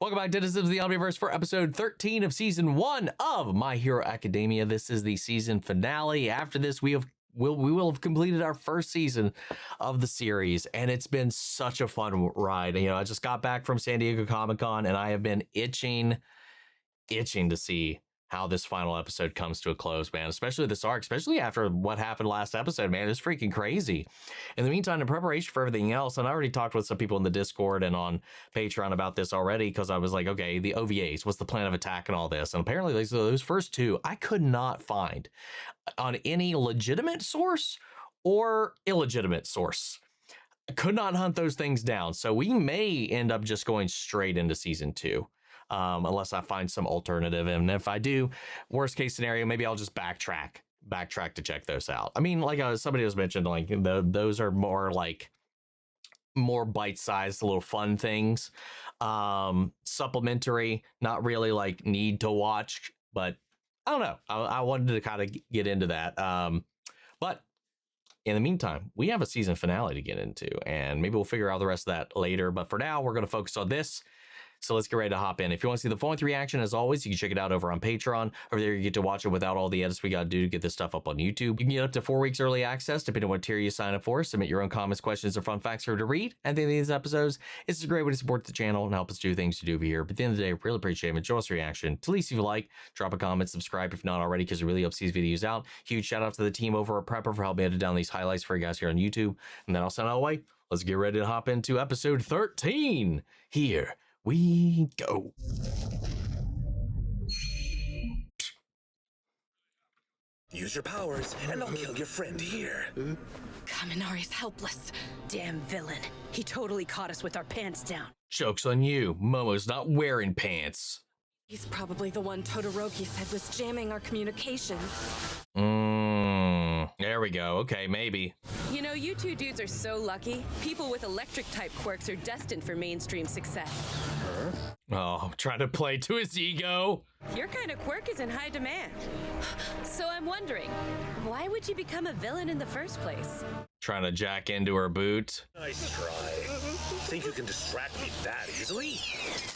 Welcome back, denizens of the Omniverse, for episode 13 of season 1 of My Hero Academia. This is the season finale. After this, we will have completed our first season of the series, and it's been such a fun ride. You know, I just got back from San Diego Comic-Con, and I have been itching to see how this final episode comes to a close, man. Especially this arc, especially after what happened last episode, man. It's freaking crazy. In the meantime, in preparation for everything else, and I already talked with some people in the Discord and on Patreon about this already, because I was like, okay, the OVAs, what's the plan of attack and all this? And apparently those first two, I could not find on any legitimate source or illegitimate source. I could not hunt those things down. So we may end up just going straight into season 2. Unless I find some alternative. And if I do, worst case scenario, maybe I'll just backtrack to check those out. I mean, like somebody was mentioned, like those are more bite-sized, little fun things. Supplementary, not really like need to watch, but I don't know. I wanted to kind of get into that. But in the meantime, we have a season finale to get into, and maybe we'll figure out the rest of that later. But for now, we're going to focus on this. So let's get ready to hop in. If you want to see the full-length reaction, as always, you can check it out over on Patreon. Over there, you get to watch it without all the edits we got to do to get this stuff up on YouTube. You can get up to 4 weeks early access, depending on what tier you sign up for. Submit your own comments, questions, or fun facts for her to read at the end of these episodes. It's a great way to support the channel and help us do things to do over here. But at the end of the day, I really appreciate it. Enjoy this reaction. To least if you like, drop a comment, subscribe if not already, because it really helps these videos out. Huge shout out to the team over at Prepper for helping edit down these highlights for you guys here on YouTube. And then I'll send it away. Let's get ready to hop into episode 13. Here we go. Use your powers, and I'll kill your friend here. Kaminari's helpless. Damn villain. He totally caught us with our pants down. Joke's on you. Momo's not wearing pants. He's probably the one Todoroki said was jamming our communications. There we go. Okay, maybe. You know, you two dudes are so lucky. People with electric-type quirks are destined for mainstream success. Oh, trying to play to his ego. Your kind of quirk is in high demand. So I'm wondering, why would you become a villain in the first place? Trying to jack into her boot. Nice try. Think you can distract me that easily?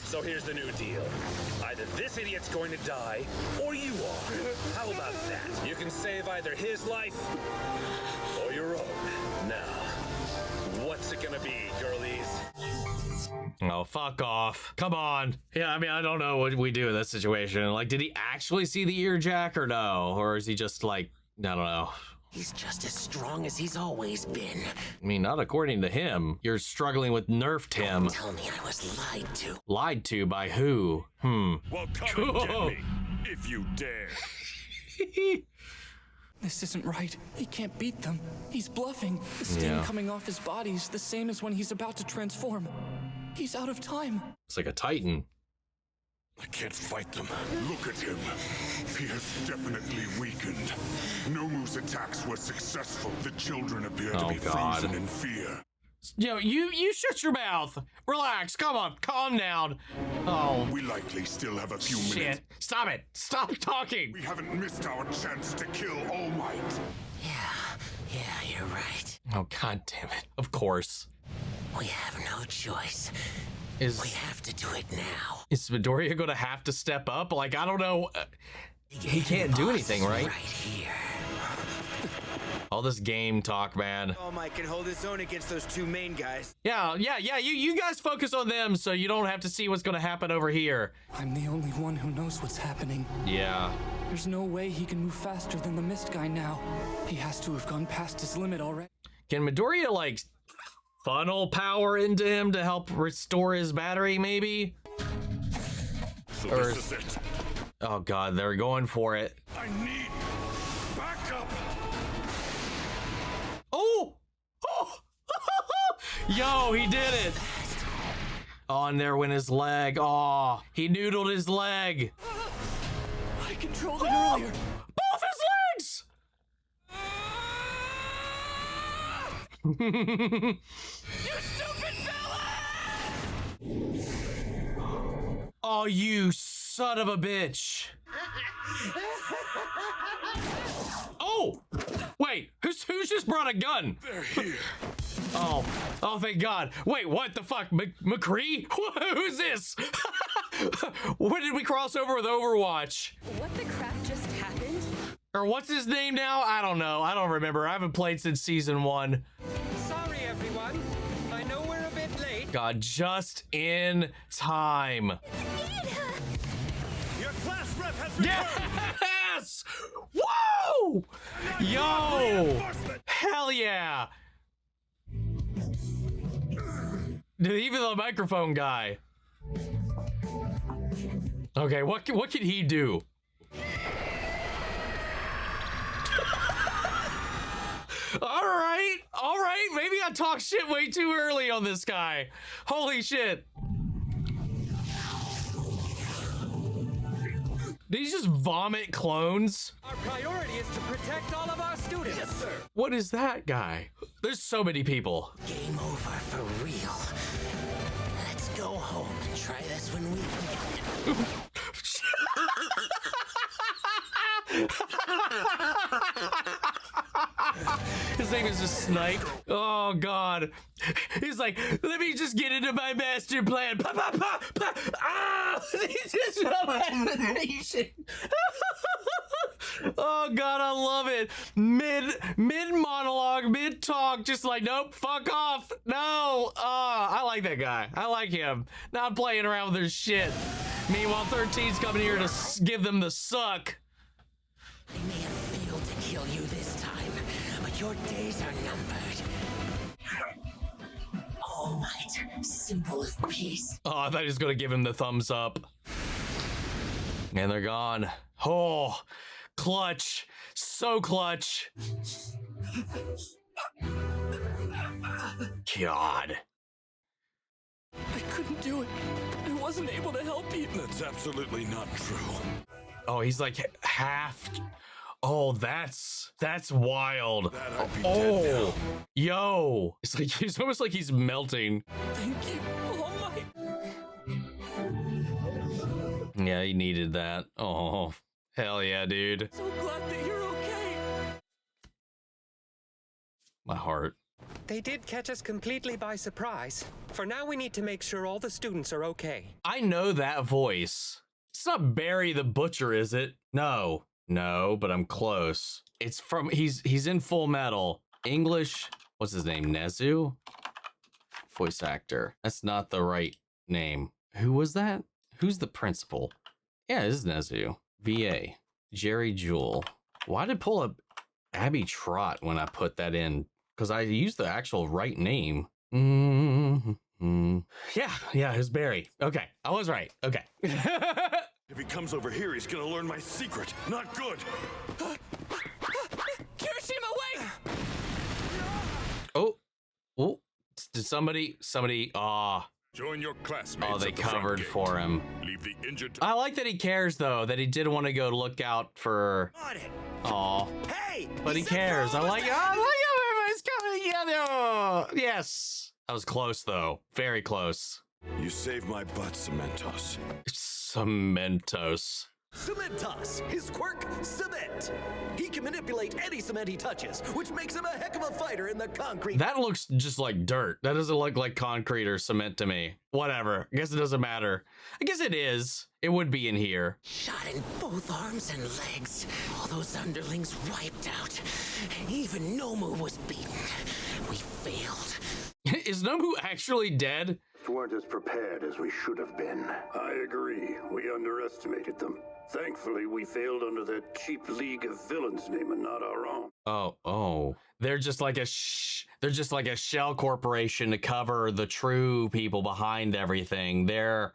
So here's the new deal. Either this idiot's going to die, or you are. How about that? You can save either his life, or your own. Now, what's it gonna be, girlies? Oh, fuck off. Come on. Yeah, I mean, I don't know what we do in this situation. Like, did he actually see the ear jack or no? Or is he just like, I don't know. He's just as strong as he's always been. I mean, not according to him. You're struggling with nerfed him. Don't tell me I was lied to. Lied to by who? Well, come and get me, if you dare. This isn't right. He can't beat them. He's bluffing. The steam coming off his body's the same as when he's about to transform. He's out of time. It's like a Titan. I can't fight them. Look at him. He has definitely weakened. Nomu's attacks were successful. The children appear to be frozen in fear. Yo, you shut your mouth. Relax. Come on. Calm down. Oh. We likely still have a few minutes. Shit. Stop it. Stop talking. We haven't missed our chance to kill All Might. Yeah, you're right. Oh, god damn it. Of course. We have no choice. We have to do it now. Is Midoriya going to have to step up? Like, I don't know. He can't do anything, right? Right here. All this game talk, man. All Might can hold his own against those two main guys. Yeah. You guys focus on them so you don't have to see what's going to happen over here. I'm the only one who knows what's happening. Yeah. There's no way he can move faster than the mist guy now. He has to have gone past his limit already. Can Midoriya, like, funnel power into him to help restore his battery, maybe? So this is it. Oh, God, they're going for it. I need backup. Oh! Yo, he did it! Oh, and there went his leg. Oh, he noodled his leg. I controlled it earlier. Both his legs! You stupid villain! Oh, you son of a bitch. Oh! Wait, who's just brought a gun? They're here. Oh, thank God. Wait, what the fuck? McCree? Who's this? When did we cross over with Overwatch? What the crap just happened? Or what's his name now? I don't know. I don't remember. I haven't played since season 1. Sorry, everyone. I know we're a bit late. God, just in time. Your class rep has returned. Yes! Whoa! Yo! Hell yeah! Even the microphone guy. Okay, what can he do? All right. Maybe I talked shit way too early on this guy. Holy shit. Did he just vomit clones? Our priority is to protect all of our students. Yes, sir. What is that guy? There's so many people. Game over for real. Let's go home and try this when we can. His name is just Snipe. Oh God. He's like, let me just get into my master plan. Pa, pa, pa, pa. Ah! Oh God, I love it. Mid monologue, mid talk, just like, nope, fuck off. No. I like that guy. I like him. Not playing around with their shit. Meanwhile, 13's coming here to give them the suck. I may have failed to kill you this time, but your days are numbered. All Might, symbol of peace. Oh, I thought he was gonna give him the thumbs up. And they're gone. Oh, clutch. So clutch. God. I couldn't do it. I wasn't able to help you. That's absolutely not true. Oh, he's like half. Oh, that's wild. That I'd be dead now. Yo. It's almost like he's melting. Thank you, All Might. Yeah, he needed that. Oh, hell yeah, dude. So glad that you're okay. My heart. They did catch us completely by surprise. For now, we need to make sure all the students are okay. I know that voice. It's not Barry the Butcher, is it? No, but I'm close. It's from, he's in Full Metal. English, what's his name, Nezu? Voice actor. That's not the right name. Who was that? Who's the principal? Yeah, it is Nezu. VA. Jerry Jewell. Why did I pull up Abby Trott when I put that in? Because I used the actual right name. Yeah, it's Barry. Okay, I was right. Okay. If he comes over here, he's gonna learn my secret. Not good. Kirishima, wait! Oh, did somebody, Join your classmates. they at the front covered gate. for him. Leave the injured. I like that he cares though, that he did want to go look out for, On it. aw, Hey! but he said for cares. I all of us like, to oh, have look at everybody's coming together. Yes. That was close though, very close. You saved my butt, Cementos. Cementos. Cementos. His quirk, cement. He can manipulate any cement he touches, which makes him a heck of a fighter in the concrete. That looks just like dirt. That doesn't look like concrete or cement to me. Whatever. I guess it doesn't matter. I guess it is. It would be in here. Shot in both arms and legs. All those underlings wiped out. Even Nomu was beaten. We failed. Is Nomu actually dead? Weren't as prepared as we should have been. I agree. We underestimated them. Thankfully, we failed under that cheap League of Villains name and not our own. Oh. They're just like a shell corporation to cover the true people behind everything. That's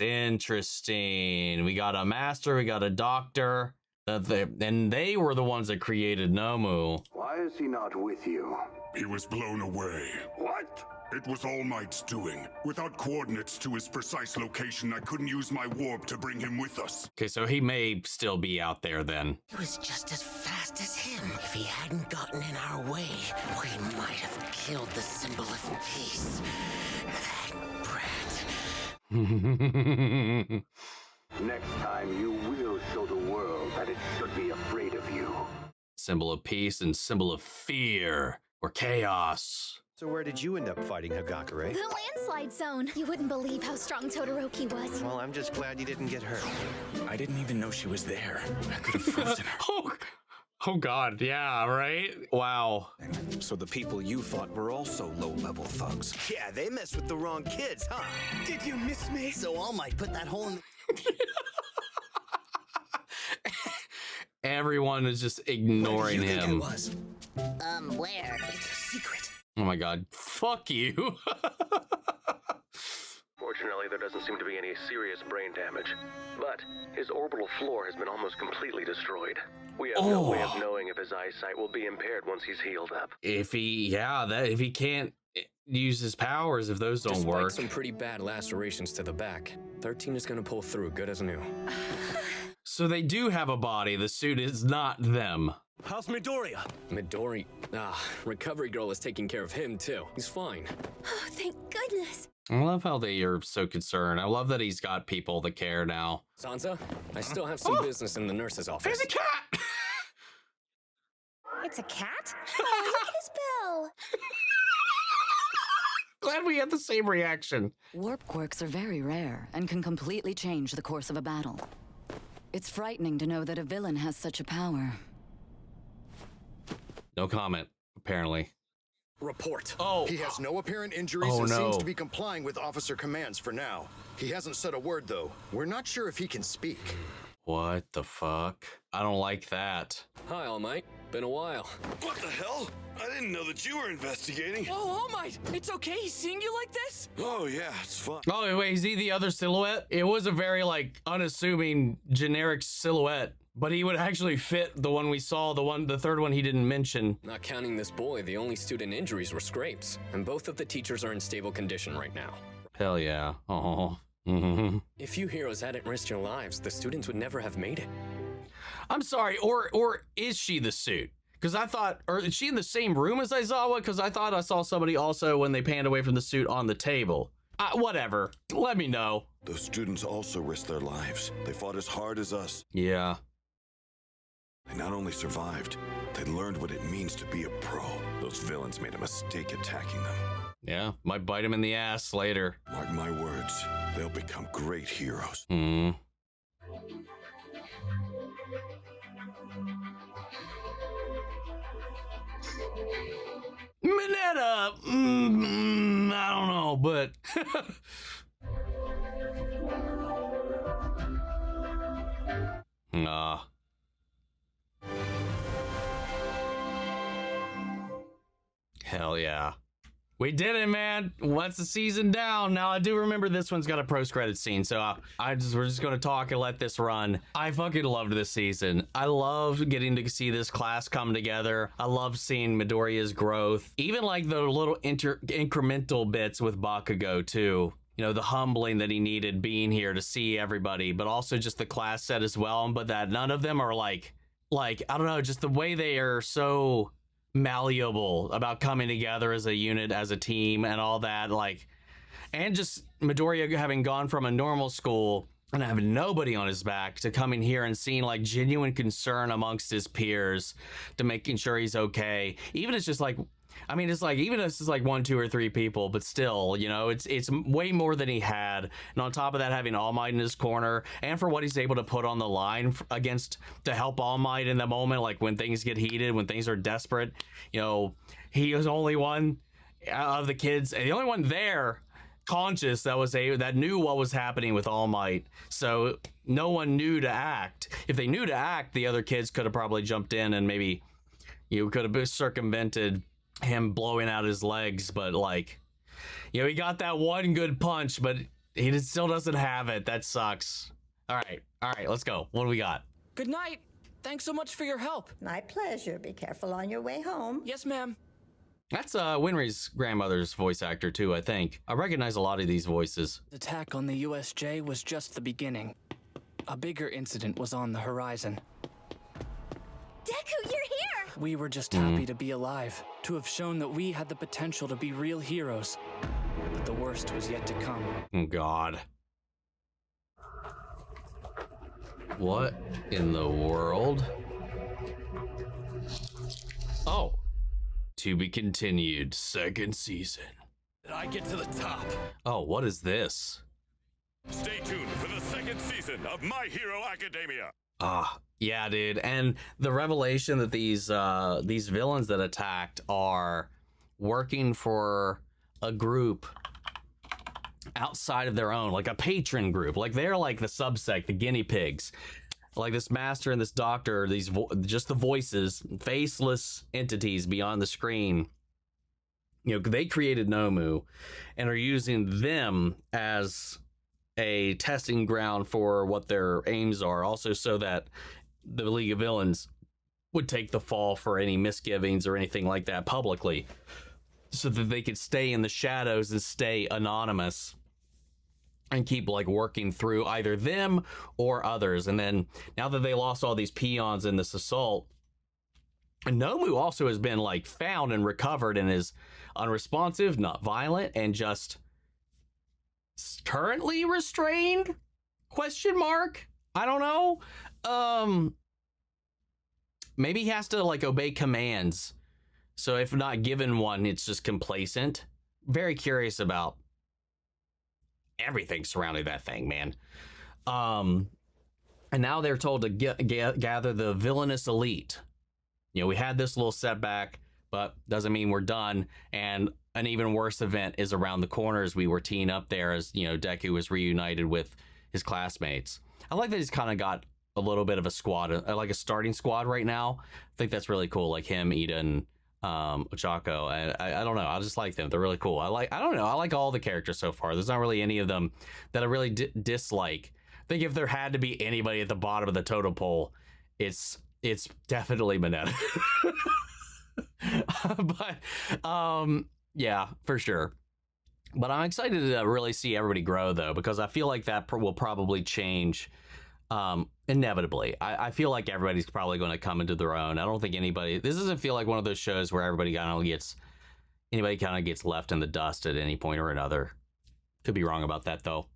interesting. We got a master, we got a doctor, and they were the ones that created Nomu. Why is he not with you? He was blown away. What? It was All Might's doing. Without coordinates to his precise location, I couldn't use my warp to bring him with us. Okay, so he may still be out there then. It was just as fast as him. If he hadn't gotten in our way, we might have killed the symbol of peace. That brat. Next time, you will show the world that it should be afraid of you. Symbol of peace and symbol of fear or chaos. So where did you end up fighting Hagakure? The landslide zone. You wouldn't believe how strong Todoroki was. Well, I'm just glad you didn't get hurt. I didn't even know she was there. I could have frozen her. Oh God, yeah, right? Wow. So the people you fought were also low-level thugs. Yeah, they messed with the wrong kids, huh? Did you miss me? So All Might put that hole in Everyone is just ignoring Where do you think him. I was? Where? It's a secret. Oh my God, fuck you. Fortunately, there doesn't seem to be any serious brain damage, but his orbital floor has been almost completely destroyed. We have no way of knowing if his eyesight will be impaired once he's healed up. If he can't use his powers, if those don't Despite work. some pretty bad lacerations to the back, 13 is gonna pull through good as new. So they do have a body. The suit is not them. How's Midoriya? Midori, Recovery Girl is taking care of him too. He's fine. Oh, thank goodness. I love how they are so concerned. I love that he's got people that care now. Sansa, I still have some business in the nurse's office. There's a cat! It's a cat? Oh, look at his bill. Glad we had the same reaction. Warp quirks are very rare and can completely change the course of a battle. It's frightening to know that a villain has such a power. No comment, apparently. Report. He has no apparent injuries and seems to be complying with officer commands for now. He hasn't said a word, though. We're not sure if he can speak. What the fuck? I don't like that. Hi, All Might. Been a while. What the hell? I didn't know that you were investigating. Oh, All Might! It's okay seeing you like this? Oh, yeah, it's fun. Oh, wait, is he the other silhouette? It was a very, like, unassuming, generic silhouette. But he would actually fit the one we saw, the third one he didn't mention. Not counting this boy, the only student injuries were scrapes, and both of the teachers are in stable condition right now. Hell yeah. Oh. If you heroes hadn't risked your lives, the students would never have made it. I'm sorry, or is she the suit? Because I thought, or is she in the same room as Aizawa? Because I thought I saw somebody also when they panned away from the suit on the table. Whatever. Let me know. Those students also risked their lives. They fought as hard as us. Yeah. They not only survived, they learned what it means to be a pro. Those villains made a mistake attacking them. Yeah, might bite him in the ass later. Mark my words, they'll become great heroes. Mineta! I don't know, but... Hell yeah. We did it, man. Once the season down. Now, I do remember this one's got a post-credit scene, so we're just going to talk and let this run. I fucking loved this season. I love getting to see this class come together. I love seeing Midoriya's growth. Even like the little incremental bits with Bakugo, too. You know, the humbling that he needed being here to see everybody, but also just the class set as well. But that none of them are like, I don't know, just the way they are so malleable about coming together as a unit, as a team, and all that, like, and just Midoriya having gone from a normal school and having nobody on his back to coming here and seeing like genuine concern amongst his peers to making sure he's okay. Even it's just like, I mean, it's like, even if it's like 1, 2, or 3 people, but still, you know, it's way more than he had. And on top of that, having All Might in his corner, and for what he's able to put on the line to help All Might in the moment, like when things get heated, when things are desperate, you know, he was the only one of the kids, and the only one there conscious that knew what was happening with All Might. So no one knew to act. If they knew to act, the other kids could have probably jumped in and maybe you could have circumvented him blowing out his legs. But like, you know, he got that one good punch, but he still doesn't have it. That sucks. All right, let's go. What do we got? Good night. Thanks so much for your help. My pleasure. Be careful on your way home. Yes, ma'am. That's Winry's grandmother's voice actor too, I think. I recognize a lot of these voices. The attack on the USJ was just the beginning. A bigger incident was on the horizon. Deku, you're here! We were just happy to be alive, to have shown that we had the potential to be real heroes. But the worst was yet to come. Oh, God. What in the world? Oh. To be continued, second season. And I get to the top. Oh, what is this? Stay tuned for the second season of My Hero Academia. Yeah, dude. And the revelation that these villains that attacked are working for a group outside of their own, like a patron group. Like they're like the subsect, the guinea pigs. Like this master and this doctor, these just the voices, faceless entities beyond the screen. You know, they created Nomu and are using them as a testing ground for what their aims are. Also, so that the League of Villains would take the fall for any misgivings or anything like that publicly, so that they could stay in the shadows and stay anonymous and keep like working through either them or others. And then now that they lost all these peons in this assault, Nomu also has been like found and recovered and is unresponsive, not violent, and just currently restrained? Question mark? I don't know. Maybe he has to like obey commands. So if not given one, it's just complacent. Very curious about everything surrounding that thing, man. And now they're told to gather the villainous elite. You know, we had this little setback, but doesn't mean we're done. And an even worse event is around the corner as we were teeing up there, as, you know, Deku was reunited with his classmates. I like that he's kind of got a little bit of a squad, like a starting squad right now. I think that's really cool. Like him, Eden, Ochako. I don't know. I just like them. They're really cool. I don't know. I like all the characters so far. There's not really any of them that I really dislike. I think if there had to be anybody at the bottom of the totem pole, it's definitely Mineta. But yeah, for sure. But I'm excited to really see everybody grow, though, because I feel like that will probably change inevitably. I feel like everybody's probably going to come into their own. I don't think this doesn't feel like one of those shows where anybody kind of gets left in the dust at any point or another. Could be wrong about that, though.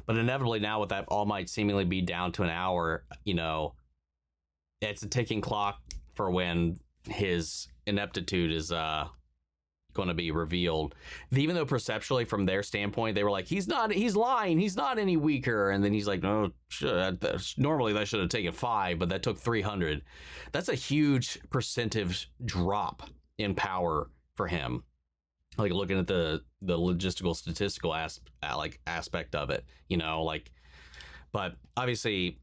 But inevitably now, with that All Might seemingly be down to an hour, you know, it's a ticking clock for when his ineptitude is going to be revealed. Even though perceptually from their standpoint they were like, he's lying, he's not any weaker, and then he's like, no, normally that should have taken 5, but that took 300. That's a huge percentage drop in power for him, like looking at the logistical statistical aspect of it, you know, like. But obviously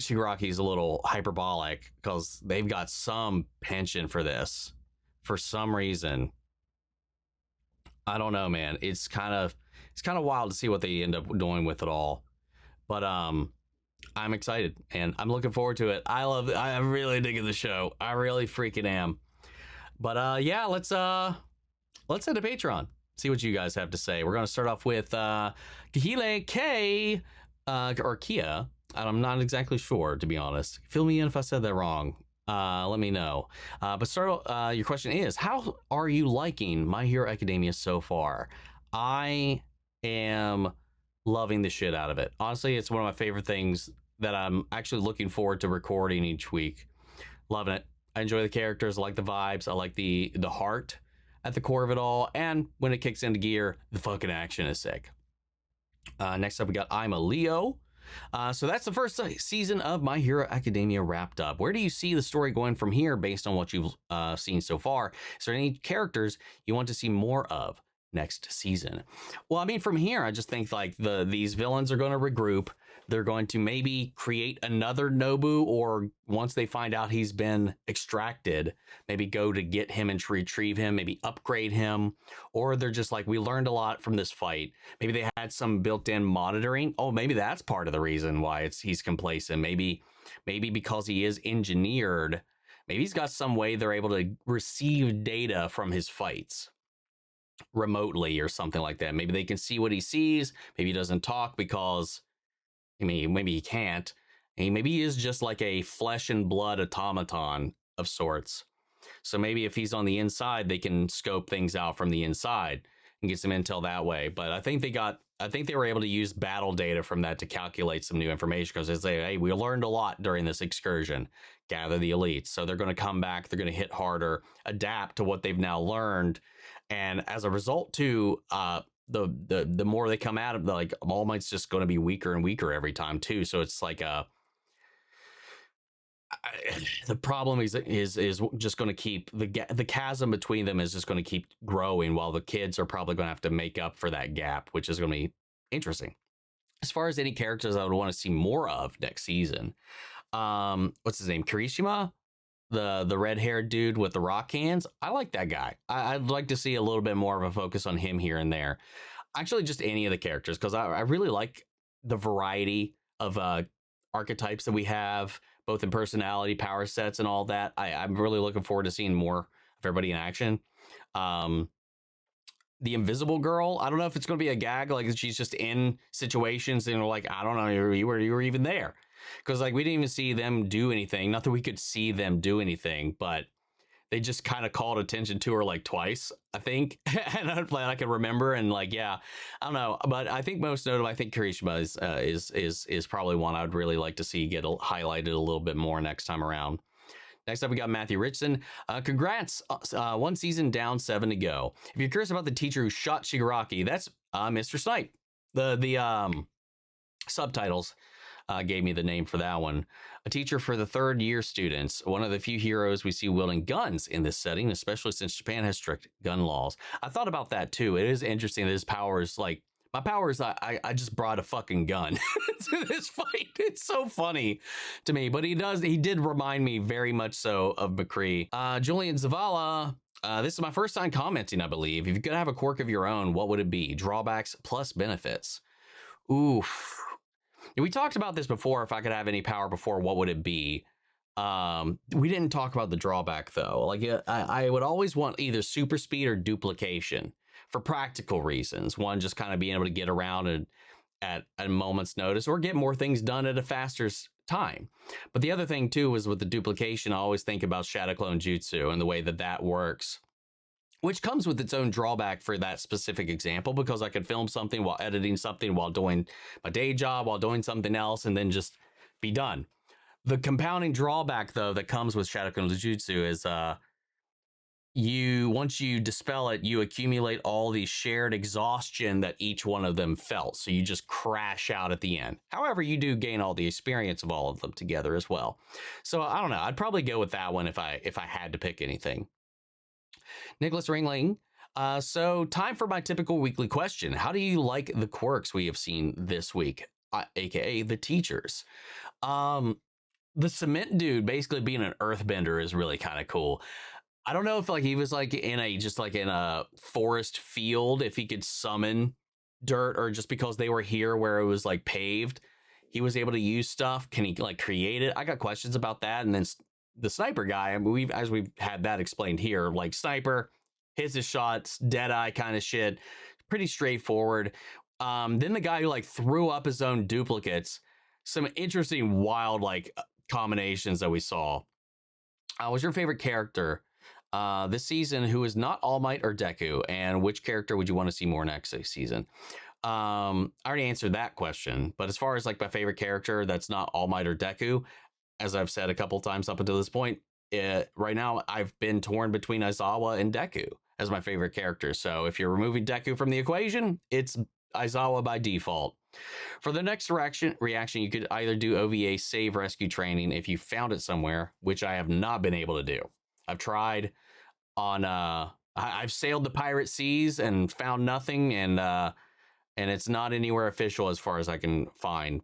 Shigaraki's a little hyperbolic because they've got some penchant for this for some reason. I don't know, man. It's kind of wild to see what they end up doing with it all. But I'm excited and I'm looking forward to it. I'm really digging the show. I really freaking am. But yeah, let's head to Patreon. See what you guys have to say. We're gonna start off with Kahile K or Kia. I'm not exactly sure, to be honest. Fill me in if I said that wrong. Let me know. But your question is, how are you liking My Hero Academia so far? I am loving the shit out of it. Honestly, it's one of my favorite things that I'm actually looking forward to recording each week. Loving it. I enjoy the characters. I like the vibes. I like the heart at the core of it all. And when it kicks into gear, the fucking action is sick. Next up, we got I'm a Leo. So that's the first season of My Hero Academia wrapped up. Where do you see the story going from here based on what you've seen so far? Is there any characters you want to see more of next season? Well, I mean, from here, I just think like these villains are going to regroup. They're going to maybe create another Nobu, or once they find out he's been extracted, maybe go to get him and to retrieve him, maybe upgrade him. Or they're just like, we learned a lot from this fight. Maybe they had some built-in monitoring. Oh, maybe that's part of the reason why he's complacent. Maybe because he is engineered, maybe he's got some way they're able to receive data from his fights remotely or something like that. Maybe they can see what he sees. Maybe he doesn't talk because, I mean, maybe he can't. Maybe he is just like a flesh and blood automaton of sorts. So maybe if he's on the inside, they can scope things out from the inside. and get some intel that way. But I think they were able to use battle data from that to calculate some new information, because they say, hey, we learned a lot during this excursion. Gather the elites. So they're going to come back. They're going to hit harder, adapt to what they've now learned. And as a result, too, the more they come out of, like, All Might's just going to be weaker and weaker every time, too. So it's like the problem is just going to keep the chasm between them is just going to keep growing, while the kids are probably going to have to make up for that gap, which is going to be interesting. As far as any characters I would want to see more of next season, what's his name? Kirishima, the red-haired dude with the rock hands. I like that guy. I'd like to see a little bit more of a focus on him here and there. Actually, just any of the characters, because I really like the variety of archetypes that we have, both in personality, power sets, and all that. I'm really looking forward to seeing more of everybody in action. The Invisible Girl, I don't know if it's going to be a gag, like she's just in situations and we're like, I don't know, you were even there. Because like we didn't even see them do anything. Not that we could see them do anything, but they just kind of called attention to her like twice, I think. And I can remember, and like, yeah, I don't know. But I think most notable, I think Kirishima is probably one I'd really like to see get highlighted a little bit more next time around. Next up, we got Matthew Richardson. Congrats, 1 season down, 7 to go. If you're curious about the teacher who shot Shigaraki, that's Mr. Snipe. The subtitles gave me the name for that one. A teacher for the third year students, one of the few heroes we see wielding guns in this setting, especially since Japan has strict gun laws. I thought about that too. It is interesting that his power is like, my power is I just brought a fucking gun to this fight. It's so funny to me, but he did remind me very much so of McCree. Julian Zavala, this is my first time commenting, I believe. If you could have a quirk of your own, what would it be? Drawbacks plus benefits. Oof. We talked about this before. If I could have any power before, what would it be? We didn't talk about the drawback though. Like I would always want either super speed or duplication for practical reasons. One, just kind of being able to get around at a moment's notice or get more things done at a faster time. But the other thing too was with the duplication, I always think about Shadow Clone Jutsu and the way that works, which comes with its own drawback for that specific example, because I could film something while editing something, while doing my day job, while doing something else, and then just be done. The compounding drawback, though, that comes with Shadow Clone Jutsu is once you dispel it, you accumulate all the shared exhaustion that each one of them felt. So you just crash out at the end. However, you do gain all the experience of all of them together as well. So I don't know. I'd probably go with that one if I had to pick anything. Nicholas Ringling. So time for my typical weekly question. How do you like the quirks we have seen this week? AKA the teachers. The cement dude basically being an earthbender is really kind of cool. I don't know if like he was like in a forest field, if he could summon dirt, or just because they were here where it was like paved, he was able to use stuff. Can he like create it? I got questions about that. And then the sniper guy, I mean, as we've had that explained here, like sniper hits his shots, dead eye kind of shit, pretty straightforward. Then the guy who like threw up his own duplicates, some interesting wild like combinations that we saw. Was your favorite character this season who is not All Might or Deku, and which character would you want to see more next season? I already answered that question, but as far as like my favorite character that's not All Might or Deku, as I've said a couple times up until this point, right now I've been torn between Aizawa and Deku as my favorite character. So if you're removing Deku from the equation, it's Aizawa by default. For the next reaction, you could either do OVA save rescue training if you found it somewhere, which I have not been able to do. I've tried on I've sailed the pirate seas and found nothing, and it's not anywhere official as far as I can find.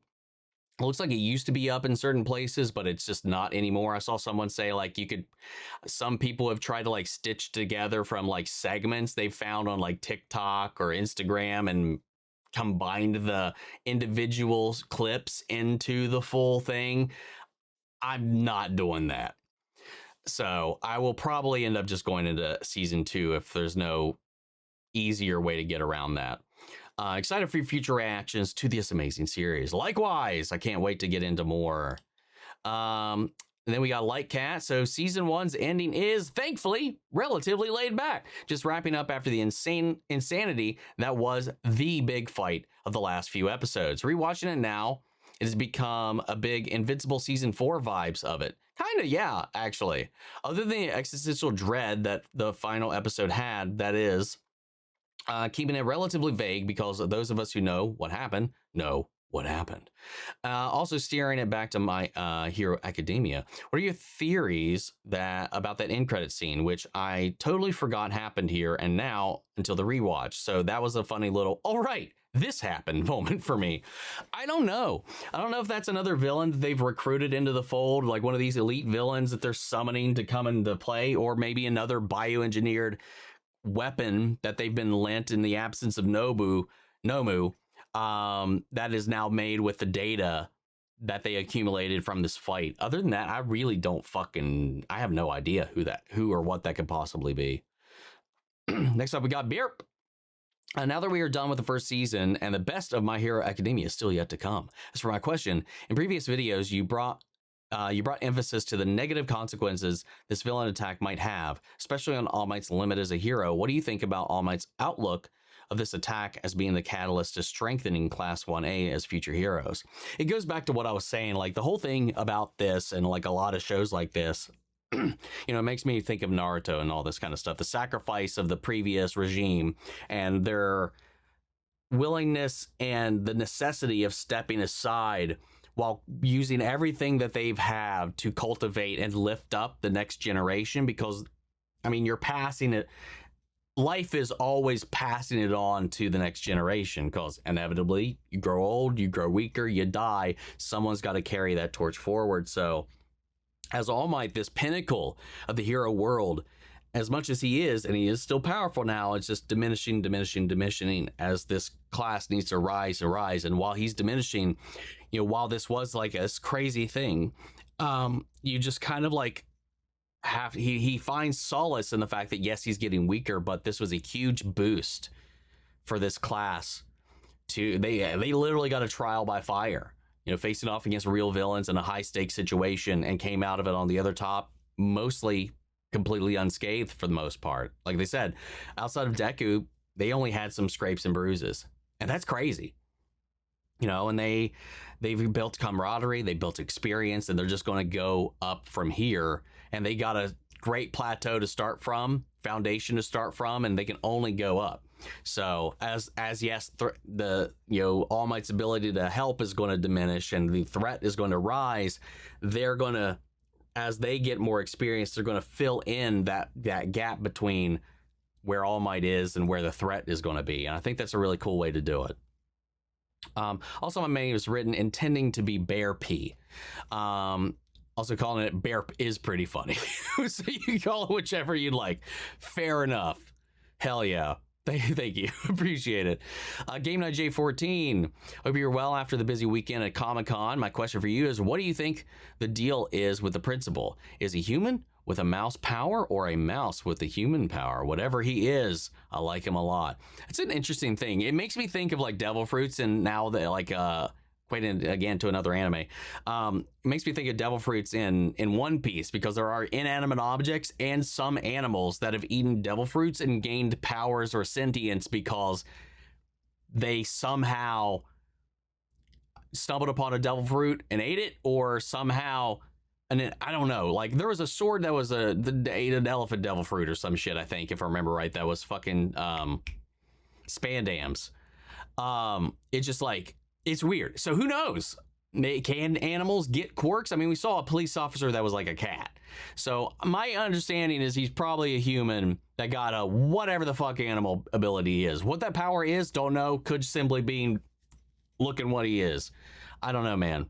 It looks like it used to be up in certain places, but it's just not anymore. I saw someone say like some people have tried to like stitch together from like segments they found on like TikTok or Instagram and combined the individual clips into the full thing. I'm not doing that. So I will probably end up just going into season 2 if there's no easier way to get around that. Excited for your future reactions to this amazing series. Likewise, I can't wait to get into more. And then we got Light Cat. So season 1's ending is thankfully relatively laid back, just wrapping up after the insanity that was the big fight of the last few episodes. Rewatching it now, it has become a big Invincible season 4 vibes of it. Kind of, yeah, actually. Other than the existential dread that the final episode had, that is, keeping it relatively vague because those of us who know what happened know what happened. Also steering it back to My Hero Academia. What are your theories about that end credit scene, which I totally forgot happened here and now until the rewatch. So that was a funny little, all right, this happened moment for me. I don't know. I don't know if that's another villain that they've recruited into the fold, like one of these elite villains that they're summoning to come into play, or maybe another bioengineered weapon that they've been lent in the absence of Nomu, that is now made with the data that they accumulated from this fight. Other than that, I really don't I have no idea who or what that could possibly be. Next up, we got Beerp. Now that we are done with the first season and the best of My Hero Academia is still yet to come. As for my question, in previous videos, you brought emphasis to the negative consequences this villain attack might have, especially on All Might's limit as a hero. What do you think about All Might's outlook of this attack as being the catalyst to strengthening Class 1A as future heroes? It goes back to what I was saying, like the whole thing about this and like a lot of shows like this, it makes me think of Naruto and all this kind of stuff. The sacrifice of the previous regime and their willingness and the necessity of stepping aside while using everything that they've had to cultivate and lift up the next generation. Because, you're passing it. Life is always passing it on to the next generation because inevitably you grow old, you grow weaker, you die. Someone's got to carry that torch forward. So as All Might, this pinnacle of the hero world, as much as he is, and he is still powerful now, it's just diminishing as this class needs to rise and rise. And while he's diminishing, while this was like this crazy thing, you just kind of like he finds solace in the fact that yes, he's getting weaker, but this was a huge boost for this class. They literally got a trial by fire, facing off against real villains in a high stakes situation and came out of it on the other top, mostly completely unscathed for the most part. Like they said, outside of Deku, they only had some scrapes and bruises, and that's crazy. And they've built camaraderie, they built experience, and they're just going to go up from here. And they got a great plateau to start from, foundation to start from, and they can only go up. So as yes, All Might's ability to help is going to diminish and the threat is going to rise. They're going to, as they get more experience, they're going to fill in that gap between where All Might is and where the threat is going to be. And I think that's a really cool way to do it. Also, my name is written intending to be Bear P. Also calling it Bearp is pretty funny. So you can call it whichever you'd like. Fair enough. Hell yeah. Thank you. Appreciate it. Game Night J14. Hope you're well after the busy weekend at Comic-Con. My question for you is, what do you think the deal is with the principal? Is he human with a mouse power or a mouse with the human power? Whatever he is, I like him a lot. It's an interesting thing. It makes me think of like Devil Fruits, and now that again to another anime. It makes me think of Devil Fruits in One Piece, because there are inanimate objects and some animals that have eaten Devil Fruits and gained powers or sentience because they somehow stumbled upon a Devil Fruit and ate it, or somehow, and I don't know, like there was a sword that was ate an elephant Devil Fruit or some shit, I think, if I remember right. That was fucking Spandams. It's just like, it's weird. So who knows? Can animals get quirks? We saw a police officer that was like a cat. So my understanding is he's probably a human that got a whatever the fuck animal ability is. What that power is, don't know. Could simply be looking what he is. I don't know, man.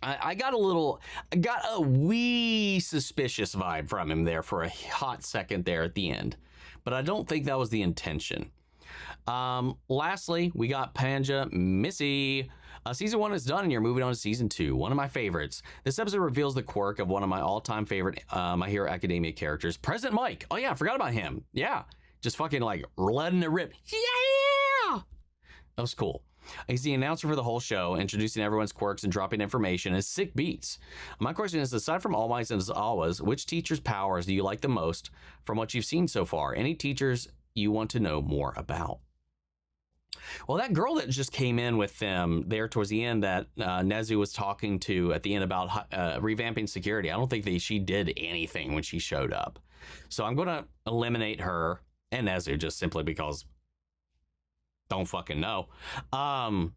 I got a wee suspicious vibe from him there for a hot second there at the end. But I don't think that was the intention. Lastly, we got Panja Missy. Season 1 is done and you're moving on to Season 2. One of my favorites. This episode reveals the quirk of one of my all-time favorite My Hero Academia characters, President Mike. Oh yeah, I forgot about him. Yeah, just fucking like letting it rip. Yeah! That was cool. He's the announcer for the whole show, introducing everyone's quirks and dropping information and sick beats. My question is, aside from All Might and Always, which teacher's powers do you like the most from what you've seen so far? Any teachers you want to know more about? Well, that girl that just came in with them there towards the end that Nezu was talking to at the end about revamping security, I don't think she did anything when she showed up. So I'm going to eliminate her and Nezu just simply because don't fucking know. I'm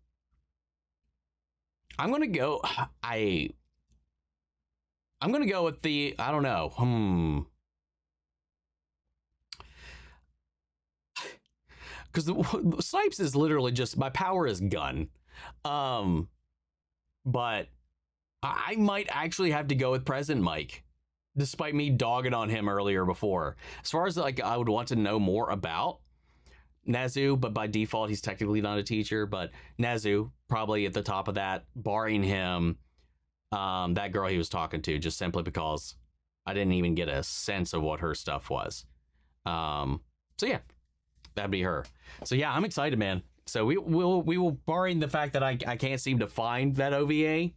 going to go... I'm going to go with the... I don't know. Because the Snipes is literally just, my power is gun. But I might actually have to go with President Mike, despite me dogging on him earlier before. As far as like I would want to know more about Nezu, but by default he's technically not a teacher. But Nezu probably at the top of that, barring him, that girl he was talking to, just simply because I didn't even get a sense of what her stuff was. So yeah. That'd be her. So yeah, I'm excited, man. So we will, barring the fact that I can't seem to find that OVA,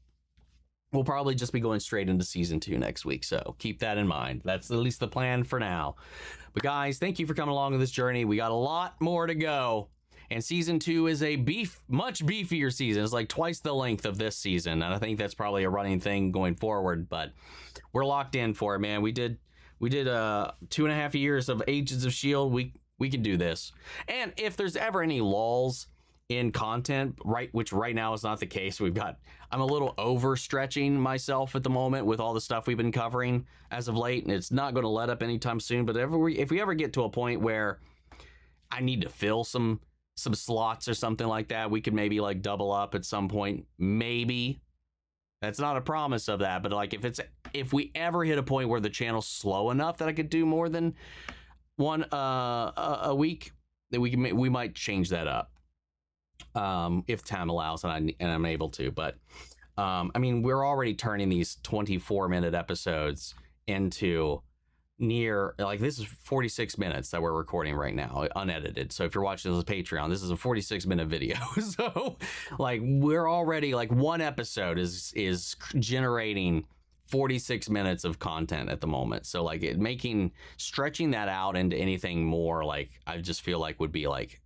we'll probably just be going straight into season 2 next week. So keep that in mind. That's at least the plan for now. But guys, thank you for coming along on this journey. We got a lot more to go. And season 2 is a much beefier season. It's like twice the length of this season. And I think that's probably a running thing going forward. But we're locked in for it, man. We did 2.5 years of Agents of S.H.I.E.L.D. We can do this. And if there's ever any lulls in content, which right now is not the case, I'm a little overstretching myself at the moment with all the stuff we've been covering as of late, and it's not going to let up anytime soon. But if we ever get to a point where I need to fill some slots or something like that, we could maybe like double up at some point. Maybe. That's not a promise of that, but like if we ever hit a point where the channel's slow enough that I could do more than one a week, then we might change that up if time allows and I'm able to. But I mean, we're already turning these 24-minute episodes into near, like, this is 46 minutes that we're recording right now, unedited. So if you're watching this on Patreon, this is a 46-minute video. So like we're already, like, one episode is generating 46 minutes of content at the moment. So like stretching that out into anything more, like, I just feel like would be like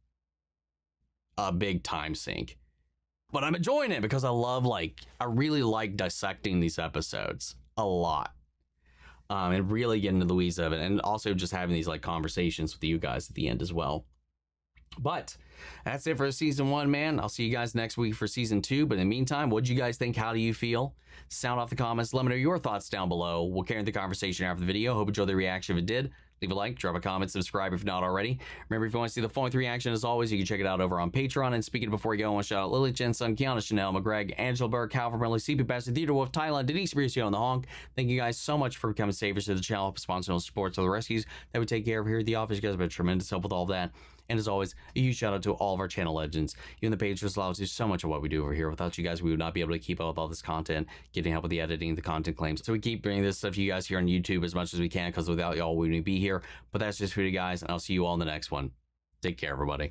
a big time sink. But I'm enjoying it because I really like dissecting these episodes a lot. And really getting into the weeds of it, and also just having these like conversations with you guys at the end as well. But that's it for season 1, man. I'll see you guys next week for season 2. But in the meantime, what do you guys think? How do you feel? Sound off the comments. Let me know your thoughts down below. We'll carry the conversation after the video. Hope you enjoyed the reaction. If it did, leave a like, drop a comment, subscribe if not already. Remember, if you want to see the full-length reaction, as always, you can check it out over on Patreon. And speaking before we go, I want to shout out Lily Jen, Sun, Kiana, Chanel, McGreg, Angela Berg, Calvin Merley, CP Pastor, Theodore Wolf, Thailand, Denise Bricio, and the Honk. Thank you guys so much for becoming savers to the channel, sponsoring all supports of the rescues that we take care of here at the office. You guys have been tremendous help with all that. And as always, a huge shout out to all of our channel legends. You and the page just allows you so much of what we do over here. Without you guys, we would not be able to keep up with all this content, getting help with the editing, the content claims. So we keep bringing this stuff to you guys here on YouTube as much as we can, because without y'all, we wouldn't be here. But that's just for you guys, and I'll see you all in the next one. Take care, everybody.